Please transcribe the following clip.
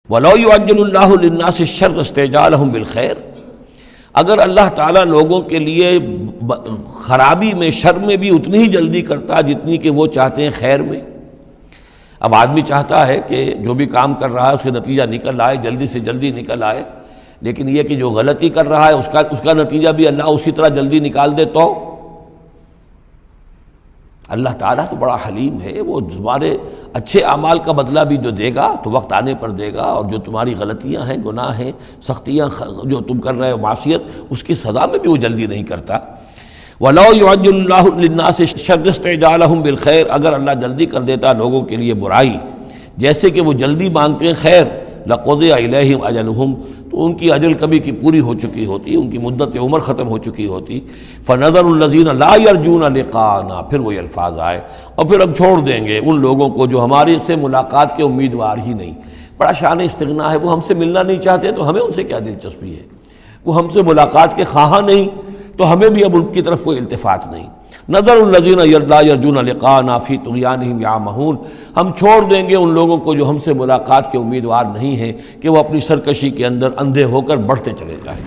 وَلَوْ يُعَجِّلُ اللَّهُ لِلنَّاسِ الشَّرَّ اسْتِعْجَالَهُم بِالْخَيْرِ، اگر اللہ تعالیٰ لوگوں کے لیے خرابی میں، شر میں بھی اتنی ہی جلدی کرتا جتنی کہ وہ چاہتے ہیں خیر میں۔ اب آدمی چاہتا ہے کہ جو بھی کام کر رہا ہے اس کا نتیجہ نکل آئے، جلدی سے جلدی نکل آئے، لیکن یہ کہ جو غلطی کر رہا ہے اس کا نتیجہ بھی اللہ اسی طرح جلدی نکال دے تو اللہ تعالیٰ تو بڑا حلیم ہے، وہ تمہارے اچھے اعمال کا بدلہ بھی جو دے گا تو وقت آنے پر دے گا، اور جو تمہاری غلطیاں ہیں، گناہ ہیں، سختیاں جو تم کر رہے ہو، معصیت، اس کی سزا میں بھی وہ جلدی نہیں کرتا۔ وَلَوْ يُعَجِّلُ اللَّهُ لِلنَّاسِ الشَّرَّ اسْتِعْجَالَهُم بِالْخَيْرِ، اگر اللہ جلدی کر دیتا لوگوں کے لیے برائی جیسے کہ وہ جلدی مانگتے ہیں خیر، لَقُضِيَ إِلَيْهِمْ أَجَلُهُمْ، تو ان کی اجل کبھی کی پوری ہو چکی ہوتی، ان کی مدت عمر ختم ہو چکی ہوتی۔ فَنَذَرُ الَّذِينَ لَا يَرْجُونَ لِقَاءَنَا، پھر وہ الفاظ آئے، اور پھر ہم چھوڑ دیں گے ان لوگوں کو جو ہمارے سے ملاقات کے امیدوار ہی نہیں۔ بڑا شان استغنا ہے، وہ ہم سے ملنا نہیں چاہتے تو ہمیں ان سے کیا دلچسپی ہے، وہ ہم سے ملاقات کے خواہاں نہیں تو ہمیں بھی اب ان کی طرف کوئی التفات نہیں۔ نذر الذین لا یرجون لقاءنا فی طغیانہم یعمہون، ہم چھوڑ دیں گے ان لوگوں کو جو ہم سے ملاقات کے امیدوار نہیں ہیں کہ وہ اپنی سرکشی کے اندر اندھے ہو کر بڑھتے چلے جائیں۔